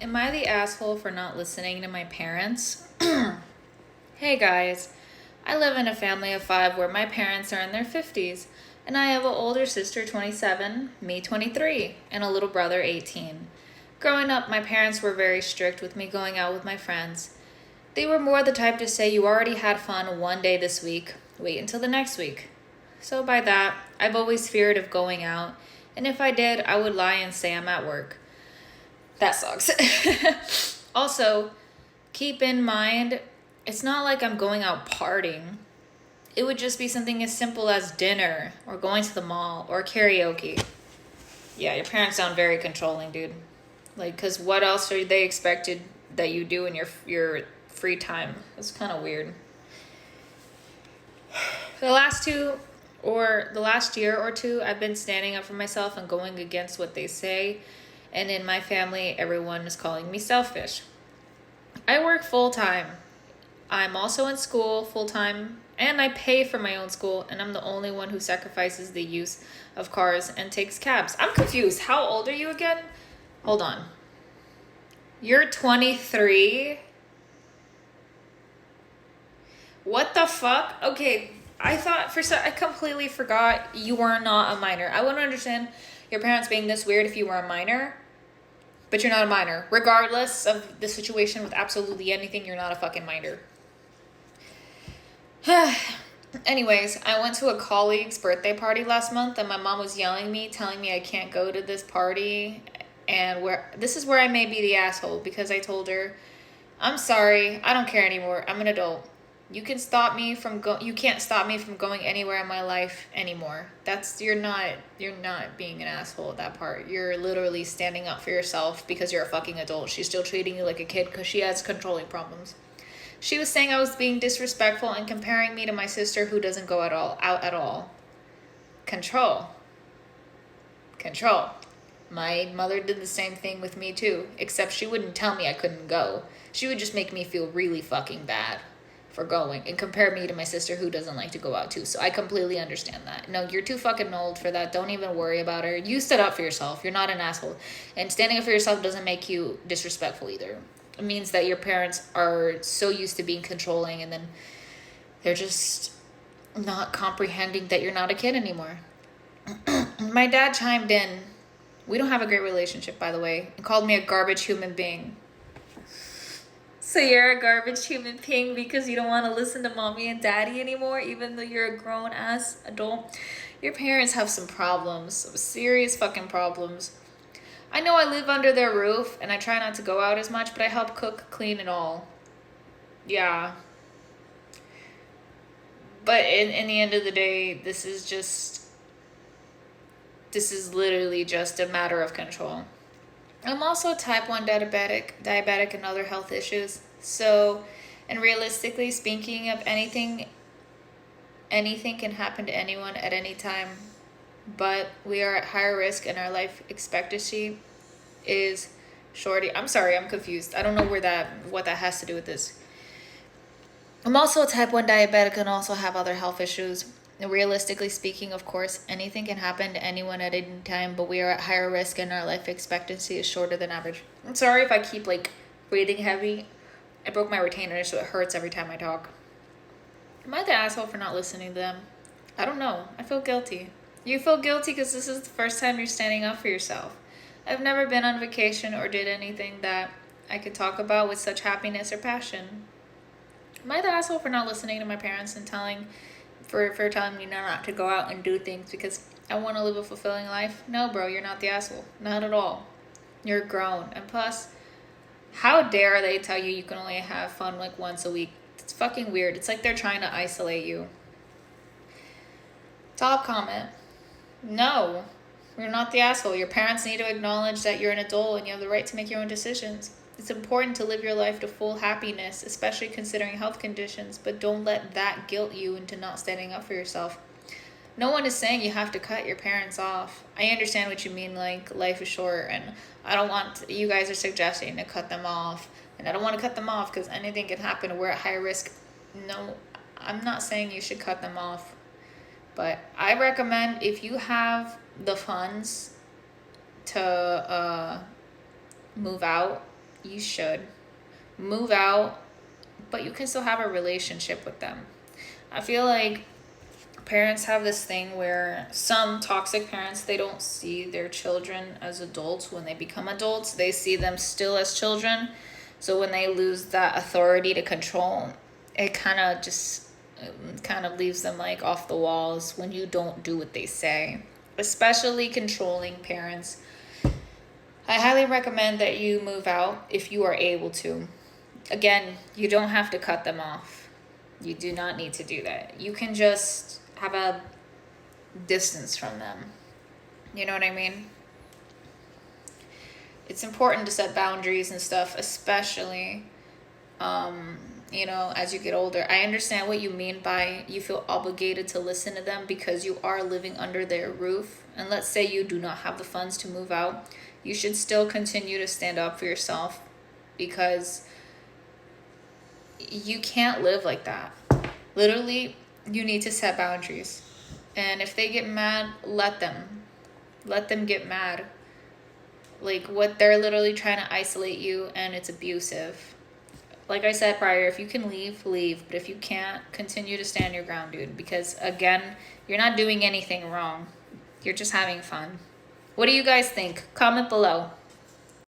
Am I the asshole for not listening to my parents? Hey guys, I live in a family of 5 where my parents are in their 50s, and I have an older sister, 27, me, 23, and a little brother, 18. Growing up, my parents were very strict with me going out with my friends. They were more the type to say, "You already had fun one day this week, wait until the next week." So by that, I've always feared of going out, and if I did, I would lie and say I'm at work. That sucks. Also, keep in mind, it's not like I'm going out partying. It would just be something as simple as dinner or going to the mall or karaoke. Yeah, your parents sound very controlling, dude. Like, cause what else are they expected that you do in your free time? It's kind of weird. The last year or two, I've been standing up for myself and going against what they say. And in my family, everyone is calling me selfish. I work full time. I'm also in school full time, and I pay for my own school, and I'm the only one who sacrifices the use of cars and takes cabs. I'm confused. How old are you again? Hold on. You're 23? What the fuck? Okay, I completely forgot you were not a minor. I wouldn't understand your parents being this weird if you were a minor, but you're not a minor. Regardless of the situation with absolutely anything, you're not a fucking minor. Anyways, I went to a colleague's birthday party last month, and my mom was yelling at me, telling me I can't go to this party, and this is where I may be the asshole, because I told her, "I'm sorry, I don't care anymore. I'm an adult. You can't stop me from going anywhere in my life anymore." You're not being an asshole at that part. You're literally standing up for yourself because you're a fucking adult. She's still treating you like a kid because she has controlling problems. She was saying I was being disrespectful and comparing me to my sister who doesn't go out at all. Control. My mother did the same thing with me too, except she wouldn't tell me I couldn't go. She would just make me feel really fucking bad for going and compare me to my sister who doesn't like to go out too. So I completely understand that. No, you're too fucking old for that. Don't even worry about her. You stood up for yourself. You're not an asshole. And standing up for yourself doesn't make you disrespectful either. It means that your parents are so used to being controlling, and then they're just not comprehending that you're not a kid anymore. My dad chimed in. We don't have a great relationship, by the way, and called me a garbage human being. So you're a garbage human being because you don't want to listen to mommy and daddy anymore, even though you're a grown-ass adult? Your parents have some problems, some serious fucking problems. I know I live under their roof, and I try not to go out as much, but I help cook, clean, and all. Yeah. But in the end of the day, this is literally just a matter of control. I'm also type 1 diabetic and other health issues. So, and realistically speaking of anything can happen to anyone at any time. But we are at higher risk, and our life expectancy is shorty. I'm sorry, I'm confused. I don't know what that has to do with this. I'm also a type 1 diabetic and also have other health issues. And realistically speaking, of course, anything can happen to anyone at any time, but we are at higher risk and our life expectancy is shorter than average. I'm sorry if I keep breathing heavy. I broke my retainer, so it hurts every time I talk. Am I the asshole for not listening to them? I don't know. I feel guilty. You feel guilty because this is the first time you're standing up for yourself. I've never been on vacation or did anything that I could talk about with such happiness or passion. Am I the asshole for not listening to my parents and telling me not to go out and do things because I want to live a fulfilling life? No, bro, you're not the asshole. Not at all. You're grown. And plus, how dare they tell you can only have fun once a week? It's fucking weird. It's like they're trying to isolate you. Top comment. No, you're not the asshole. Your parents need to acknowledge that you're an adult and you have the right to make your own decisions. It's important to live your life to full happiness, especially considering health conditions, but don't let that guilt you into not standing up for yourself. No one is saying you have to cut your parents off. I understand what you mean, life is short, and you guys are suggesting to cut them off, and I don't want to cut them off because anything can happen. We're at high risk. No, I'm not saying you should cut them off, but I recommend if you have the funds to move out you should move out, but you can still have a relationship with them. I feel like parents have this thing where some toxic parents, they don't see their children as adults. When they become adults, they see them still as children. So when they lose that authority to control, it kind of leaves them like off the walls when you don't do what they say, especially controlling parents. I highly recommend that you move out if you are able to. Again, you don't have to cut them off. You do not need to do that. You can just have a distance from them. You know what I mean? It's important to set boundaries and stuff, especially, as you get older. I understand what you mean by you feel obligated to listen to them because you are living under their roof. And let's say you do not have the funds to move out. You should still continue to stand up for yourself because you can't live like that. Literally, you need to set boundaries. And if they get mad, let them get mad. Like, what they're literally trying to isolate you, and it's abusive. Like I said prior, if you can leave. But if you can't, continue to stand your ground, dude. Because, again, you're not doing anything wrong. You're just having fun. What do you guys think? Comment below.